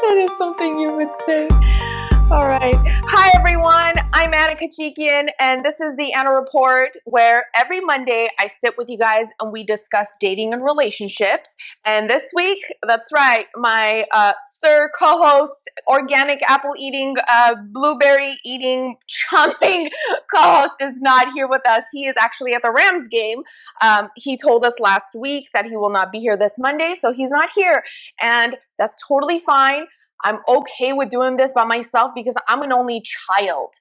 That is something you would say. All right. Hi, everyone. I'm Anna Kachikian, and this is the Anna Report, where every Monday I sit with you guys and we discuss dating and relationships. And this week, that's right, my sir co-host, organic apple eating, blueberry eating, chomping co-host is not here with us. He is actually at the Rams game. He told us last week that he will not be here this Monday, so he's not here. And that's totally fine. I'm okay with doing this by myself because I'm an only child.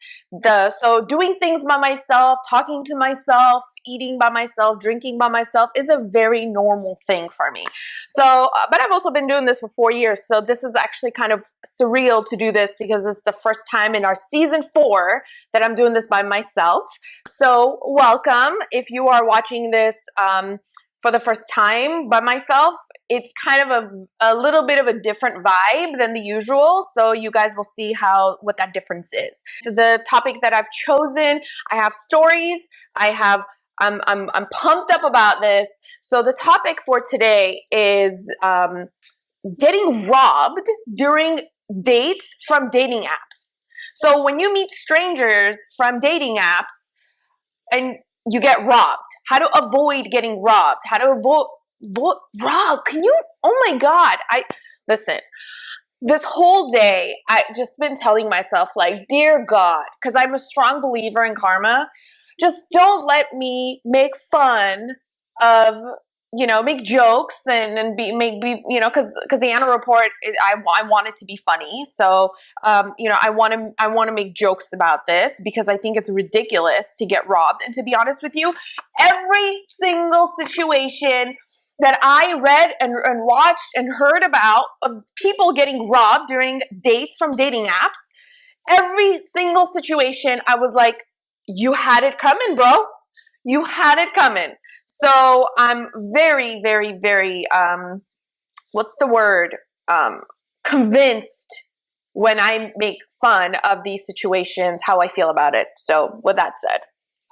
So doing things by myself, talking to myself, eating by myself, drinking by myself is a very normal thing for me. So, but I've also been doing this for 4 years. So this is actually kind of surreal to do this because it's the first time in our season 4 that I'm doing this by myself. So welcome. If you are watching this, for the first time by myself, it's kind of a little bit of a different vibe than the usual. So you guys will see what that difference is. The topic that I've chosen, I have stories. I'm pumped up about this. So the topic for today is getting robbed during dates from dating apps. So when you meet strangers from dating apps and you get robbed, how to avoid getting robbed, how to avoid robbed. Can you, oh my God. Listen, this whole day, I've just been telling myself like, dear God, because I'm a strong believer in karma, just don't let me make fun of, make jokes and because the Anna Report, I want it to be funny. So, I want to make jokes about this because I think it's ridiculous to get robbed. And to be honest with you, every single situation that I read and watched and heard about of people getting robbed during dates from dating apps, every single situation, I was like, you had it coming, bro. You had it coming. So I'm very, very, very, what's the word? Convinced when I make fun of these situations, how I feel about it. So with that said,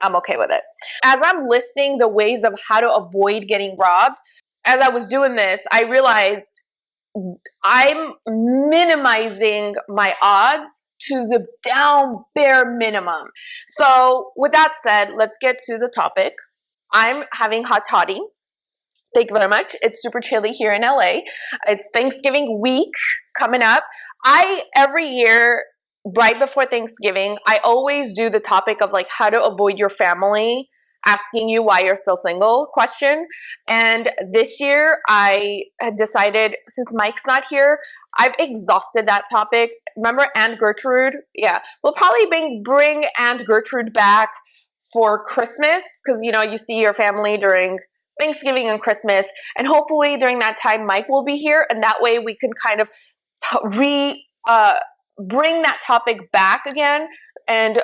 I'm okay with it. As I'm listing the ways of how to avoid getting robbed, as I was doing this, I realized I'm minimizing my odds to the down bare minimum. So with that said, let's get to the topic. I'm having hot toddy. Thank you very much. It's super chilly here in LA. It's Thanksgiving week coming up. Every year, right before Thanksgiving, I always do the topic of like how to avoid your family asking you why you're still single question. And this year I had decided, since Mike's not here, I've exhausted that topic. Remember Aunt Gertrude? Yeah, we'll probably bring Aunt Gertrude back for Christmas because, you see your family during Thanksgiving and Christmas. And hopefully during that time, Mike will be here. And that way we can kind of bring that topic back again and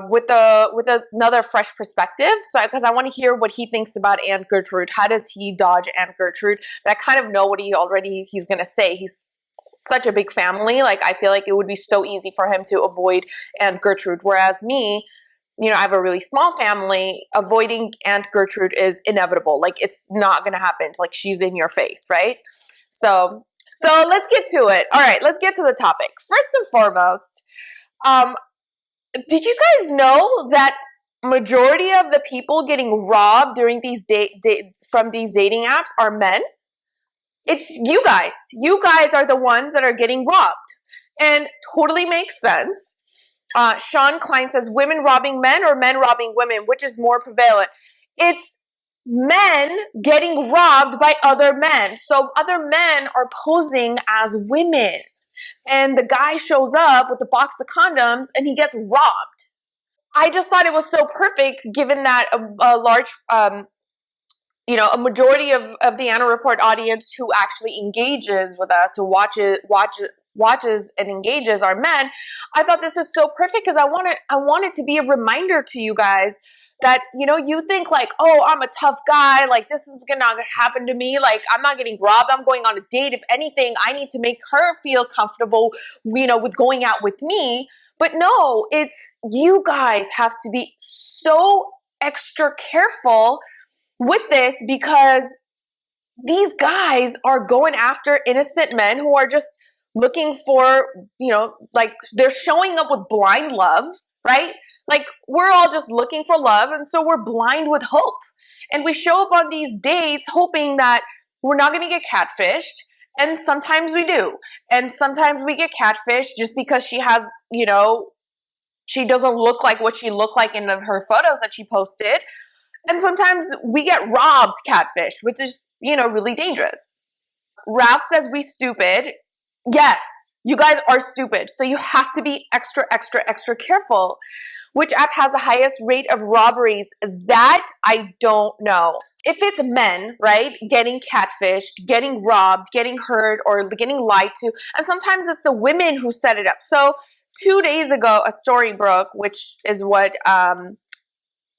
with another fresh perspective. So because I want to hear what he thinks about Aunt Gertrude. How does he dodge Aunt Gertrude? But I kind of know what he's going to say. He's such a big family. Like I feel like it would be so easy for him to avoid Aunt Gertrude. Whereas me, I have a really small family. Avoiding Aunt Gertrude is inevitable. Like it's not going to happen. Like she's in your face, right? So let's get to it. All right, let's get to the topic. First and foremost, did you guys know that majority of the people getting robbed during these from these dating apps are men? It's you guys. You guys are the ones that are getting robbed. And totally makes sense. Sean Klein says, women robbing men or men robbing women? Which is more prevalent? It's men getting robbed by other men. So other men are posing as women. And the guy shows up with a box of condoms and he gets robbed. I just thought it was so perfect given that a large, a majority of the Anna Report audience who actually engages with us, who watches and engages are men. I thought this is so perfect because I want it to be a reminder to you guys that, you think like, oh, I'm a tough guy. Like this is not going to happen to me. Like I'm not getting robbed. I'm going on a date. If anything, I need to make her feel comfortable, with going out with me. But no, it's you guys have to be so extra careful with this because these guys are going after innocent men who are just looking for, like they're showing up with blind love, right? Like we're all just looking for love. And so we're blind with hope. And we show up on these dates hoping that we're not going to get catfished. And sometimes we do. And sometimes we get catfished just because she has, she doesn't look like what she looked like in her photos that she posted. And sometimes we get robbed catfished, which is, really dangerous. Ralph says we stupid. Yes, you guys are stupid. So you have to be extra, extra, extra careful. Which app has the highest rate of robberies? That I don't know. If it's men, right, getting catfished, getting robbed, getting hurt, or getting lied to, and sometimes it's the women who set it up. So 2 days ago, a story broke, which is what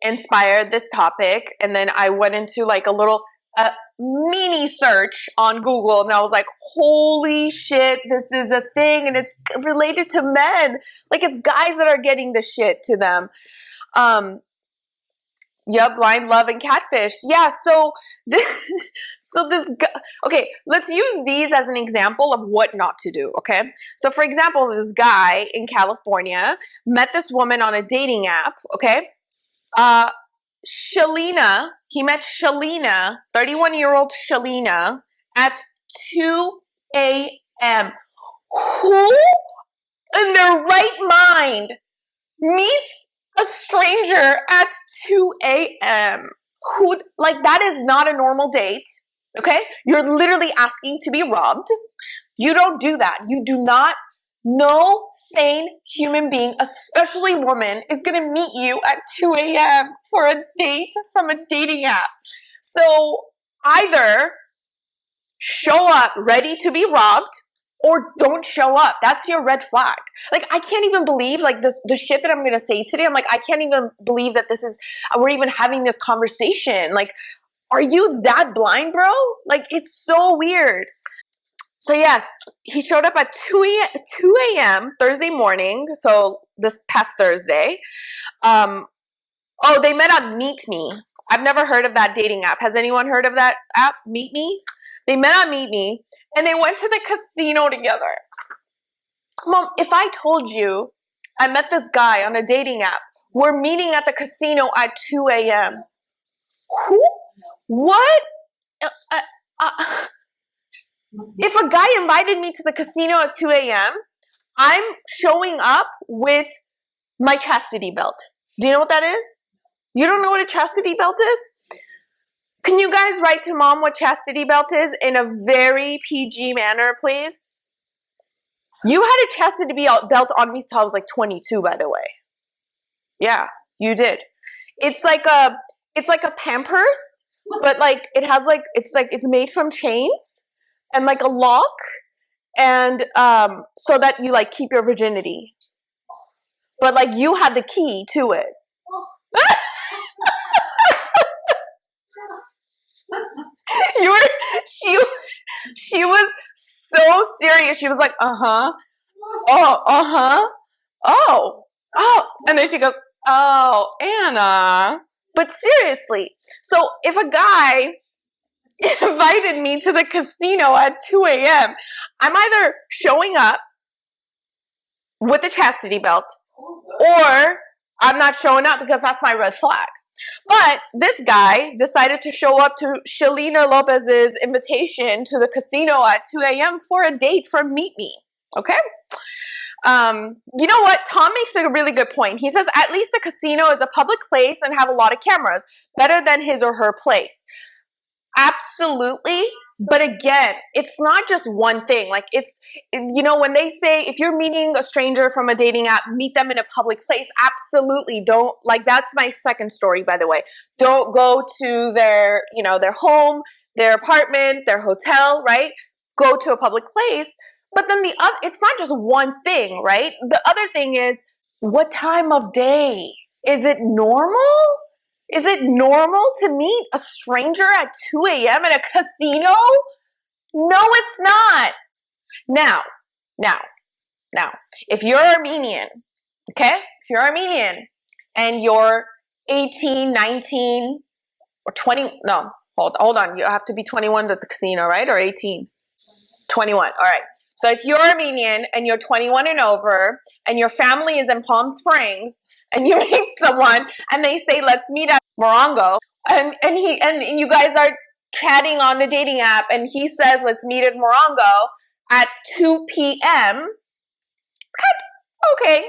inspired this topic. And then I went into like a little mini search on Google, and I was like, holy shit, this is a thing, and it's related to men. Like, it's guys that are getting the shit to them. Blind love and catfish. Yeah, so this okay, let's use these as an example of what not to do, okay? So for example, this guy in California met this woman on a dating app, okay? Shalina, he met Shalina, 31-year-old Shalina, at 2 a.m. Who in their right mind meets a stranger at 2 a.m.? Who, like, that is not a normal date, okay? You're literally asking to be robbed. You don't do that. You do not. No sane human being, especially woman, is going to meet you at 2 a.m. for a date from a dating app. So either show up ready to be robbed or don't show up. That's your red flag. Like, I can't even believe, like, the shit that I'm going to say today. I'm like, I can't even believe that we're even having this conversation. Like, are you that blind, bro? Like, it's so weird. So yes, he showed up at 2 a.m. Thursday morning, so this past Thursday. They met on Meet Me. I've never heard of that dating app. Has anyone heard of that app, Meet Me? They met on Meet Me, and they went to the casino together. Mom, if I told you I met this guy on a dating app, we're meeting at the casino at 2 a.m. Who? What? If a guy invited me to the casino at 2 a.m., I'm showing up with my chastity belt. Do you know what that is? You don't know what a chastity belt is? Can you guys write to mom what chastity belt is in a very PG manner, please? You had a chastity belt on me till I was like 22, by the way. Yeah, you did. It's like a Pampers, but like it has like it's made from chains. And like a lock, and so that you like keep your virginity. But like you had the key to it. She was so serious. She was like, oh, and then she goes, oh, Anna. But seriously, so if a guy invited me to the casino at 2 a.m., I'm either showing up with the chastity belt or I'm not showing up, because that's my red flag. But this guy decided to show up to Shalina Lopez's invitation to the casino at 2 a.m. for a date from Meet Me. Okay? You know what? Tom makes a really good point. He says, at least a casino is a public place and have a lot of cameras. Better than his or her place. Absolutely. But again, it's not just one thing. Like, it's, when they say if you're meeting a stranger from a dating app, meet them in a public place. Absolutely. Don't, like, that's my second story, by the way. Don't go to their home, their apartment, their hotel, right? Go to a public place. But then it's not just one thing, right? The other thing is, what time of day? Is it normal? Is it normal to meet a stranger at 2 a.m. at a casino? No, it's not. Now, if you're Armenian, okay? If you're Armenian and you're 18, 19, or 20, no, hold on. You have to be 21 at the casino, right? Or 18? 21, all right. So if you're Armenian and you're 21 and over and your family is in Palm Springs and you meet someone and they say, let's meet at Morongo, and you guys are chatting on the dating app and he says, let's meet at Morongo at 2 p.m. It's kind of okay.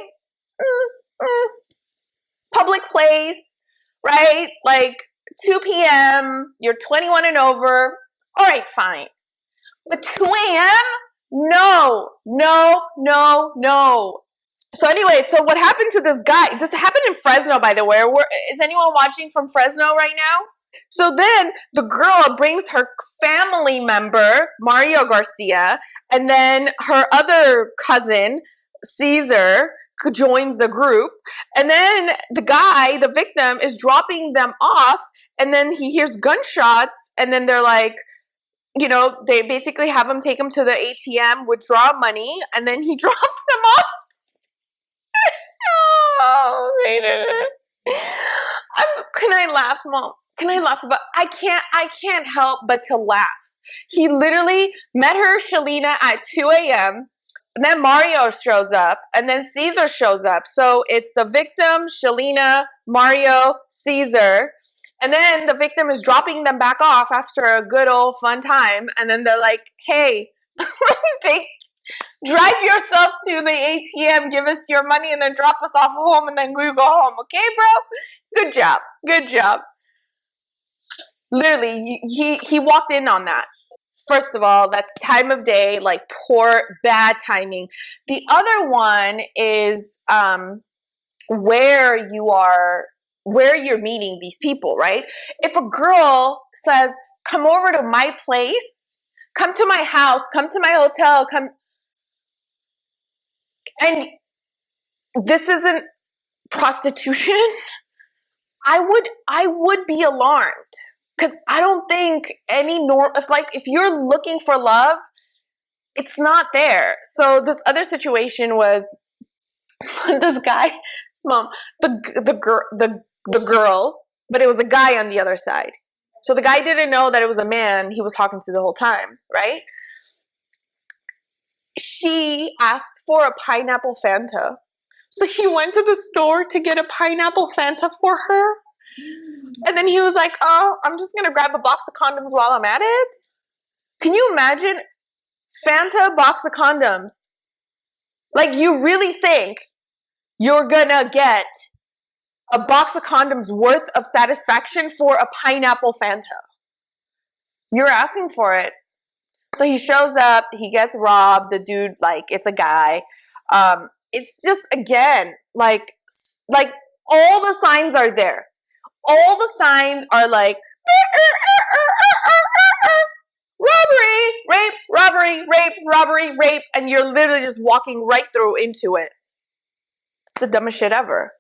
Public place, right? Like 2 p.m., you're 21 and over. All right, fine. But 2 a.m.? No. So anyway, so what happened to this guy? This happened in Fresno, by the way. Is anyone watching from Fresno right now? So then the girl brings her family member, Mario Garcia, and then her other cousin, Caesar, joins the group. And then the guy, the victim, is dropping them off. And then he hears gunshots. And then they're like, you know, they basically have him take him to the ATM, withdraw money. And then he drops them off. Oh, can I laugh, Mom? Can I laugh about? I can't help but to laugh. He literally met her, Shalina, at 2 a.m. And then Mario shows up, and then Caesar shows up. So it's the victim, Shalina, Mario, Caesar. And then the victim is dropping them back off after a good old fun time. And then they're like, hey, drive yourself to the ATM, give us your money, and then drop us off home, and then we go home. Okay, bro? Good job. Good job. Literally, he walked in on that. First of all, that's time of day, like poor, bad timing. The other one is where you're meeting these people, right? If a girl says, come over to my place, come to my house, come to my hotel, come, and this isn't prostitution, I would be alarmed. Because I don't think if you're looking for love, it's not there. So this other situation was this guy, Mom, the girl, but it was a guy on the other side. So the guy didn't know that it was a man he was talking to the whole time, right? She asked for a pineapple Fanta. So he went to the store to get a pineapple Fanta for her. And then he was like, oh, I'm just going to grab a box of condoms while I'm at it. Can you imagine? Fanta, box of condoms. Like, you really think you're going to get a box of condoms worth of satisfaction for a pineapple Fanta? You're asking for it. So he shows up, he gets robbed, the dude, like, it's a guy. It's just, again, like all the signs are there. All the signs are like, robbery, rape, robbery, rape, robbery, rape, and you're literally just walking right through into it. It's the dumbest shit ever.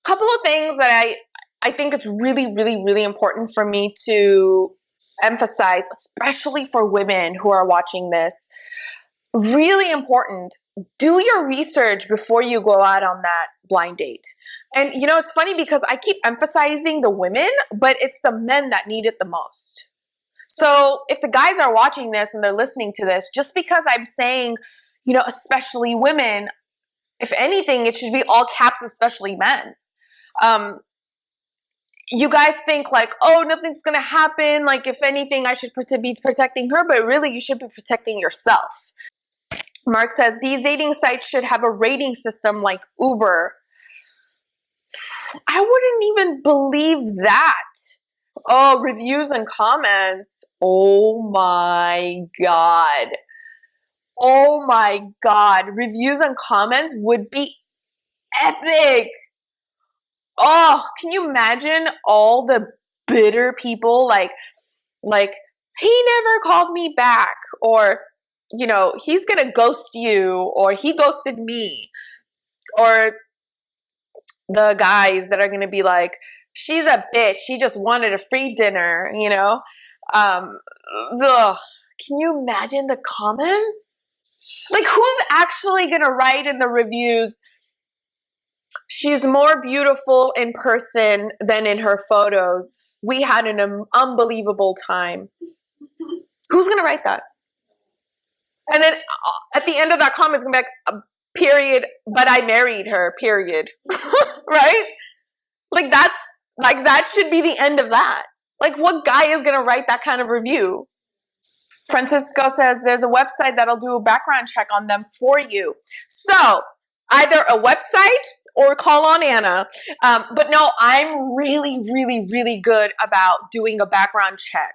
A couple of things that I think it's really, really, really important for me to emphasize, especially for women who are watching this. Really important. Do your research before you go out on that blind date. And you know, it's funny because I keep emphasizing the women, but it's the men that need it the most. So if the guys are watching this and they're listening to this, just because I'm saying, you know, especially women, if anything, it should be all caps, especially men. You guys think like, oh, nothing's going to happen. Like, if anything, I should be protecting her, but really you should be protecting yourself. Mark says, these dating sites should have a rating system like Uber. I wouldn't even believe that. Oh, reviews and comments. Oh my God. Oh my God. Reviews and comments would be epic. Oh, can you imagine all the bitter people like he never called me back, or, you know, he's gonna ghost you, or he ghosted me, or the guys that are gonna be like, she's a bitch, she just wanted a free dinner, you know? Can you imagine the comments? Like, who's actually gonna write in the reviews, she's more beautiful in person than in her photos. We had an unbelievable time. Who's going to write that? And then at the end of that comment, it's going to be like, period, but I married her, period. Right? Like that should be the end of that. Like, what guy is going to write that kind of review? Francisco says there's a website that'll do a background check on them for you. So either a website or call on Anna. But no, I'm really, really, really good about doing a background check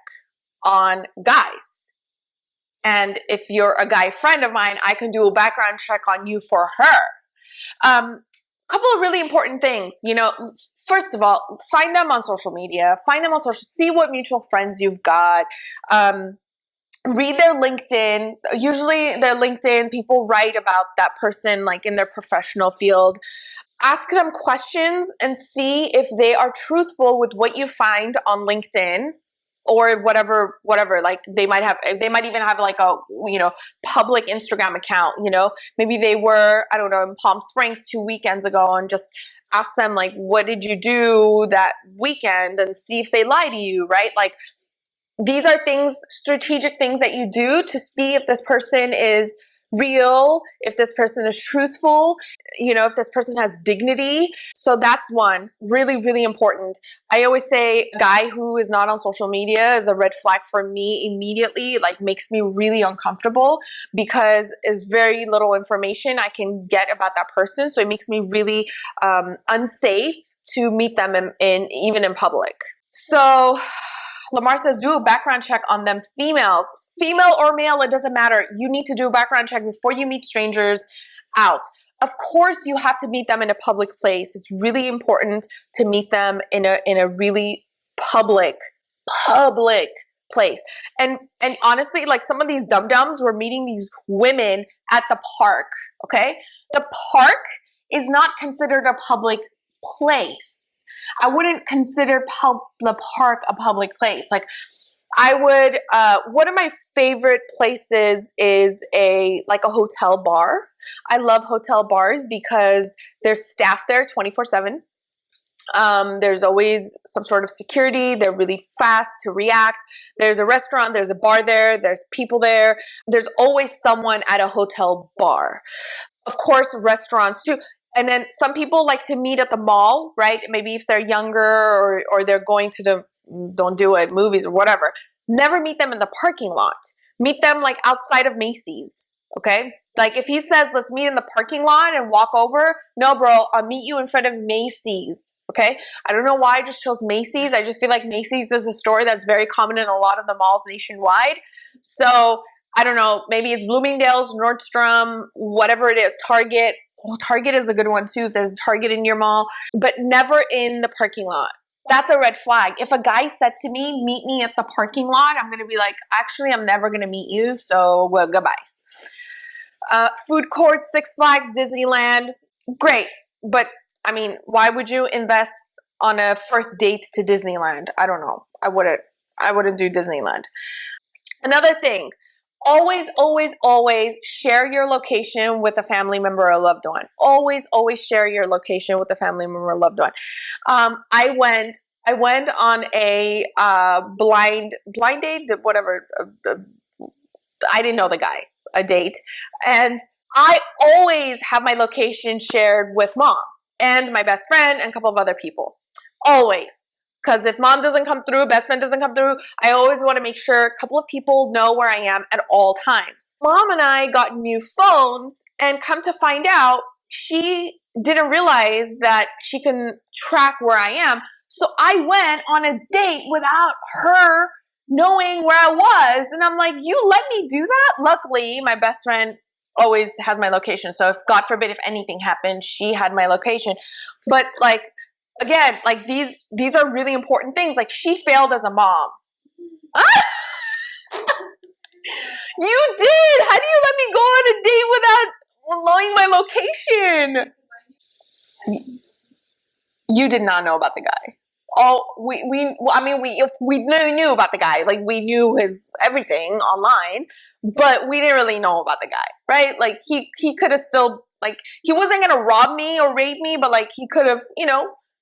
on guys. And if you're a guy friend of mine, I can do a background check on you for her. Couple of really important things, first of all, find them on social media, see what mutual friends you've got. Read their LinkedIn. Usually their LinkedIn, people write about that person like in their professional field. Ask them questions and see if they are truthful with what you find on LinkedIn or whatever, like they might even have like a, public Instagram account, maybe they were, I don't know, in Palm Springs 2 weekends ago, and just ask them like, what did you do that weekend, and see if they lie to you, right? Like, these are things, strategic things that you do to see if this person is real, if this person is truthful, if this person has dignity. So that's one, really, really important. I always say a guy who is not on social media is a red flag for me immediately, like makes me really uncomfortable because it's very little information I can get about that person. So it makes me really unsafe to meet them even in public. So Lamar says, do a background check on them. Female or male, it doesn't matter. You need to do a background check before you meet strangers out. Of course, you have to meet them in a public place. It's really important to meet them in a really public place. And honestly, like some of these dum-dums were meeting these women at the park, okay? The park is not considered a public place. I wouldn't consider the park a public place. Like, I would, one of my favorite places is a hotel bar. I love hotel bars because there's staff there 24/7. There's always some sort of security. They're really fast to react. There's a restaurant, there's a bar there, there's people there. There's always someone at a hotel bar. Of course, restaurants too. And then some people like to meet at the mall, right? Maybe if they're younger or they're going to movies or whatever. Never meet them in the parking lot. Meet them like outside of Macy's, okay? Like if he says, let's meet in the parking lot and walk over, no, bro, I'll meet you in front of Macy's, okay? I don't know why I just chose Macy's. I just feel like Macy's is a store that's very common in a lot of the malls nationwide. So I don't know, maybe it's Bloomingdale's, Nordstrom, whatever it is, Target. Well, Target is a good one too if there's a Target in your mall, but never in the parking lot. That's a red flag. If a guy said to me, meet me at the parking lot, I'm going to be like, actually, I'm never going to meet you, so well, goodbye. Food court, Six Flags, Disneyland, great. But, I mean, why would you invest on a first date to Disneyland? I don't know. I wouldn't do Disneyland. Another thing. Always, always, always share your location with a family member or loved one. Always, always share your location with a family member or loved one. I went on a blind date, whatever. I didn't know the guy, a date. And I always have my location shared with mom and my best friend and a couple of other people. Always. Because if mom doesn't come through, best friend doesn't come through, I always want to make sure a couple of people know where I am at all times. Mom and I got new phones, and come to find out, she didn't realize that she can track where I am. So I went on a date without her knowing where I was. And I'm like, you let me do that? Luckily, my best friend always has my location. So if, God forbid, if anything happened, she had my location. But like, again, like these are really important things. Like, she failed as a mom. You did. How do you let me go on a date without knowing my location? You did not know about the guy. Oh, we knew about the guy. Like, we knew his everything online, but we didn't really know about the guy, right? Like, he could have still, like, he wasn't gonna rob me or rape me, but like, he could have,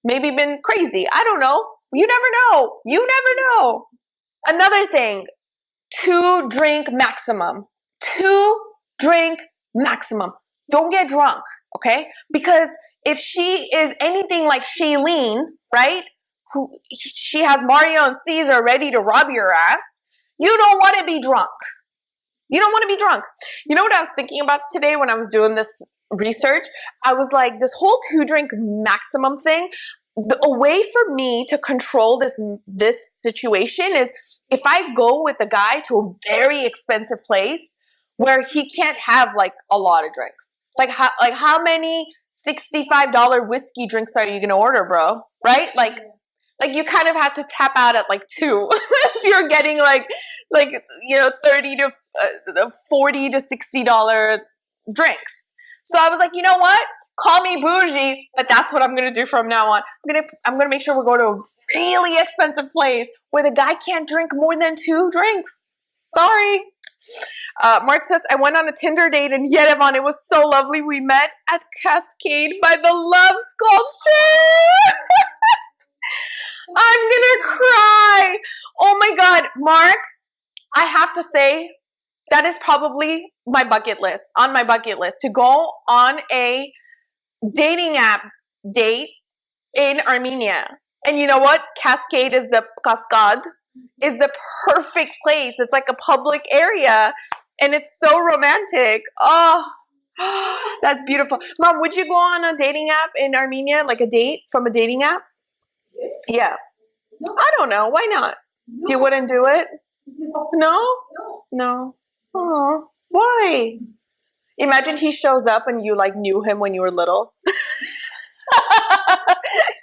maybe been crazy. I don't know. You never know. You never know. Another thing, 2 drink maximum. 2-drink maximum. Don't get drunk, okay? Because if she is anything like Shailene, right? She has Mario and Caesar ready to rob your ass. You don't want to be drunk. You don't want to be drunk. You know what I was thinking about today when I was doing this research? I was like, this whole 2-drink maximum thing, a way for me to control this situation is if I go with a guy to a very expensive place where he can't have like a lot of drinks. Like how many $65 whiskey drinks are you going to order, bro? Right? Like you kind of have to tap out at like 2 if you're getting like you know, 30 to 40 to $60 drinks. So I was like, you know what? Call me bougie, but that's what I'm gonna do from now on. I'm gonna make sure we're going to a really expensive place where the guy can't drink more than 2 drinks. Sorry. Mark says, I went on a Tinder date in Yerevan. It was so lovely. We met at Cascade by the Love Sculpture. I'm gonna cry. Oh my God, Mark, I have to say that is probably my bucket list, on my bucket list, to go on a dating app date in Armenia. And you know what? Cascade is the perfect place. It's like a public area and it's so romantic. Oh, that's beautiful. Mom, would you go on a dating app in Armenia, like a date from a dating app? Yes. Yeah. No. I don't know. Why not? No. You wouldn't do it? No. No? No. No. Oh, why? Imagine he shows up and you like knew him when you were little.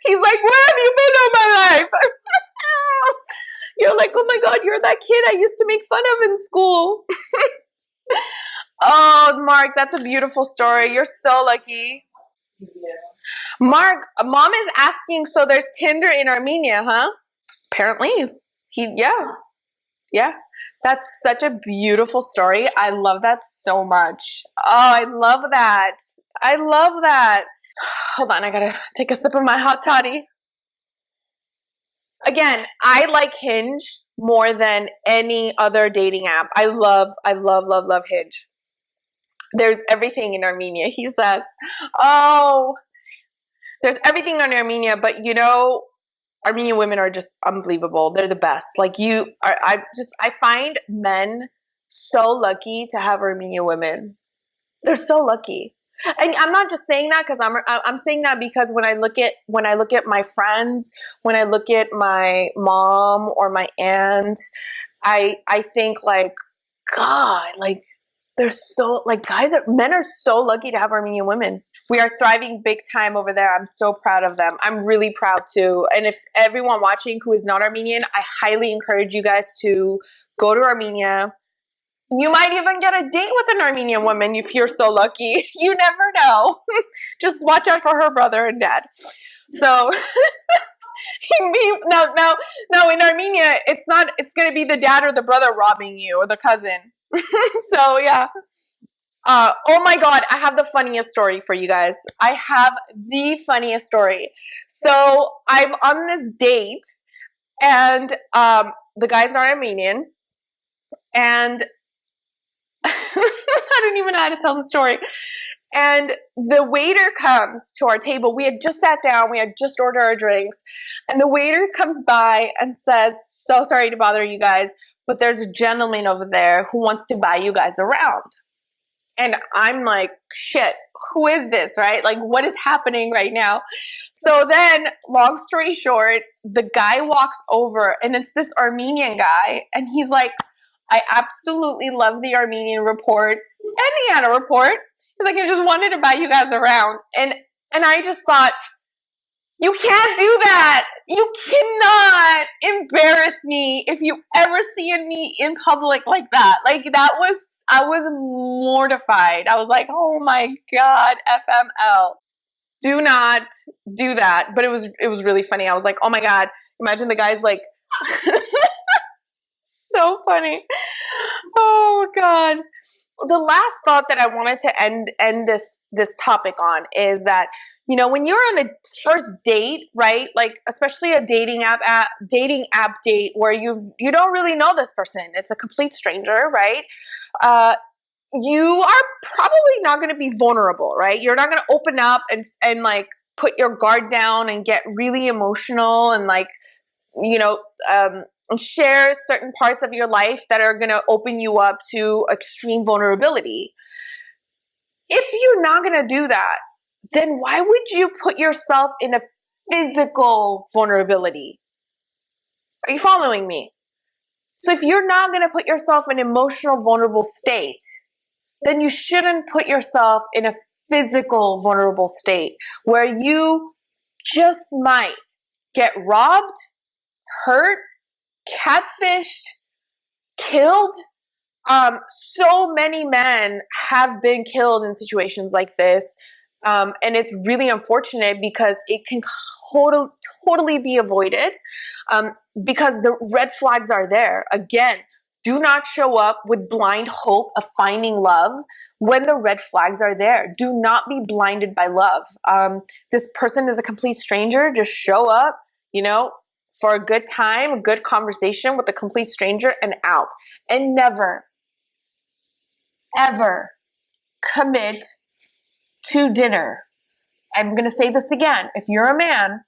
He's like, where have you been all my life? You're like, oh my God, you're that kid I used to make fun of in school. Oh, Mark, that's a beautiful story. You're so lucky. Yeah. Mark, Mom is asking, so there's Tinder in Armenia, huh? Apparently. Yeah. That's such a beautiful story. I love that so much. Oh, I love that. I love that. Hold on, I gotta take a sip of my hot toddy. Again, I like Hinge more than any other dating app. I love Hinge. There's everything in Armenia, he says. Oh, there's everything in Armenia, but you know, Armenian women are just unbelievable. They're the best. Like I find men so lucky to have Armenian women. They're so lucky. And I'm not just saying that because I'm saying that because when I look at my friends, when I look at my mom or my aunt, I think like, God, like they're so like men are so lucky to have Armenian women. We are thriving big time over there. I'm so proud of them. I'm really proud too. And if everyone watching who is not Armenian, I highly encourage you guys to go to Armenia. You might even get a date with an Armenian woman if you're so lucky. You never know. Just watch out for her brother and dad. So now in Armenia, it's going to be the dad or the brother robbing you or the cousin. So yeah. Oh my God, I have the funniest story for you guys. I have the funniest story. So I'm on this date and the guy's not Armenian and I don't even know how to tell the story. And the waiter comes to our table. We had just sat down. We had just ordered our drinks. And the waiter comes by and says, so sorry to bother you guys, but there's a gentleman over there who wants to buy you guys around. And I'm like, shit, who is this, right? Like, what is happening right now? So then, long story short, the guy walks over and it's this Armenian guy. And he's like, I absolutely love the Armenian Report and the Anna Report. He's like, I just wanted to buy you guys around. And I just thought, you can't do that. You cannot embarrass me if you ever see me in public like that. Like I was mortified. I was like, oh my God, FML. Do not do that. But it was really funny. I was like, oh my God, imagine the guy's like, so funny. Oh God. The last thought that I wanted to end this topic on is that, you know, when you're on a first date, right? Like especially a dating app date where you don't really know this person. It's a complete stranger, right? you are probably not going to be vulnerable, right? You're not going to open up and like put your guard down and get really emotional and like, you know, share certain parts of your life that are going to open you up to extreme vulnerability. If you're not going to do that, then why would you put yourself in a physical vulnerability? Are you following me? So if you're not going to put yourself in an emotional vulnerable state, then you shouldn't put yourself in a physical vulnerable state where you just might get robbed, hurt, catfished, killed. So many men have been killed in situations like this. And it's really unfortunate because it can totally be avoided because the red flags are there. Again, do not show up with blind hope of finding love when the red flags are there. Do not be blinded by love. This person is a complete stranger. Just show up, you know, for a good time, a good conversation with a complete stranger and out. And never, ever commit to dinner. I'm going to say this again. If you're a man,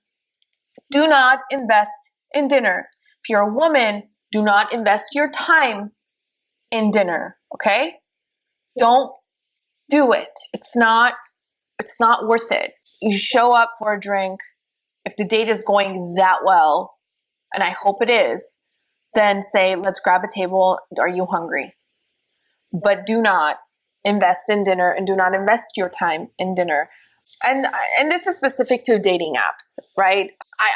do not invest in dinner. If you're a woman, do not invest your time in dinner, okay? Don't do it. It's not worth it. You show up for a drink. If the date is going that well, and I hope it is, then say, let's grab a table. Are you hungry? But do not invest in dinner and do not invest your time in dinner. And this is specific to dating apps, right?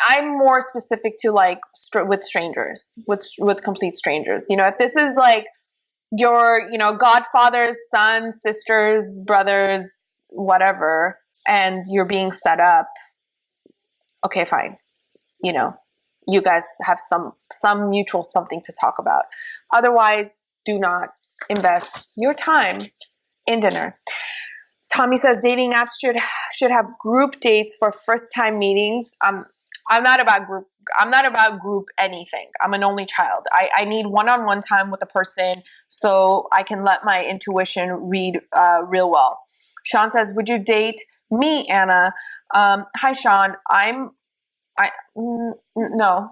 I'm more specific to like with strangers, with complete strangers. You know, if this is like your, you know, godfathers, sons, sisters, brothers, whatever, and you're being set up, okay, fine. You know, you guys have some mutual something to talk about. Otherwise, do not invest your time in dinner. Tommy says dating apps should have group dates for first time meetings. I'm not about group. I'm not about group anything. I'm an only child. I need one-on-one time with a person so I can let my intuition read real well. Sean says, would you date me, Anna? Hi, Sean. No.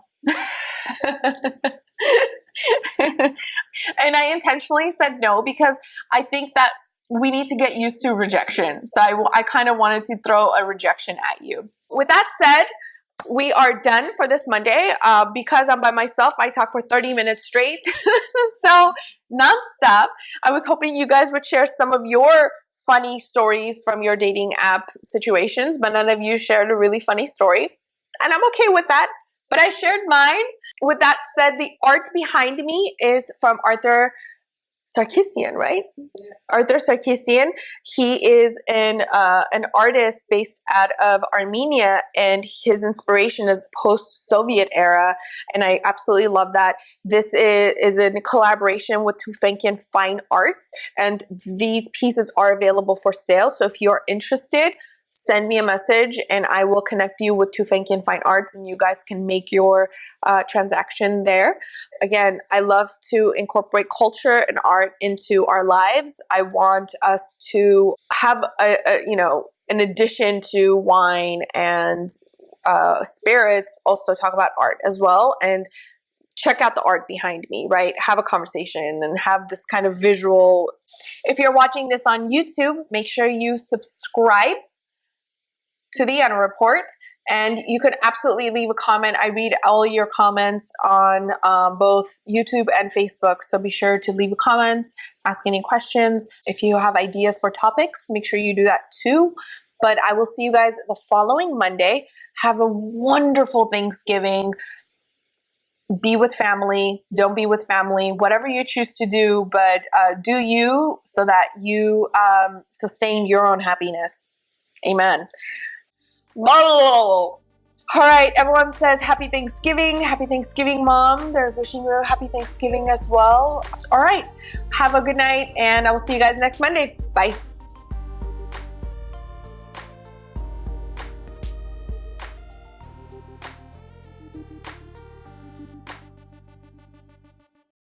And I intentionally said no because I think that we need to get used to rejection. So I kind of wanted to throw a rejection at you. With that said, we are done for this Monday. Because I'm by myself, I talk for 30 minutes straight. So nonstop. I was hoping you guys would share some of your funny stories from your dating app situations, but none of you shared a really funny story. And I'm okay with that. But I shared mine. With that said, the art behind me is from Arthur Sarkisian, right? Yeah. Arthur Sarkisian. He is an artist based out of Armenia, and his inspiration is post-Soviet era, and I absolutely love that. This is in collaboration with Tufenkian Fine Arts, and these pieces are available for sale. So if you're interested, send me a message and I will connect you with Tufenkian Fine Arts and you guys can make your transaction there. Again, I love to incorporate culture and art into our lives. I want us to have in addition to wine and spirits, also talk about art as well. And check out the art behind me, right? Have a conversation and have this kind of visual. If you're watching this on YouTube, make sure you subscribe to the Anna Report, and you can absolutely leave a comment. I read all your comments on both YouTube and Facebook, so be sure to leave a comment, ask any questions. If you have ideas for topics, make sure you do that too. But I will see you guys the following Monday. Have a wonderful Thanksgiving. Be with family, don't be with family, whatever you choose to do, but do you so that you sustain your own happiness. Amen. All right, everyone says happy Thanksgiving. Happy Thanksgiving, Mom. They're wishing you a happy Thanksgiving as well. All right, have a good night, and I will see you guys next Monday. Bye.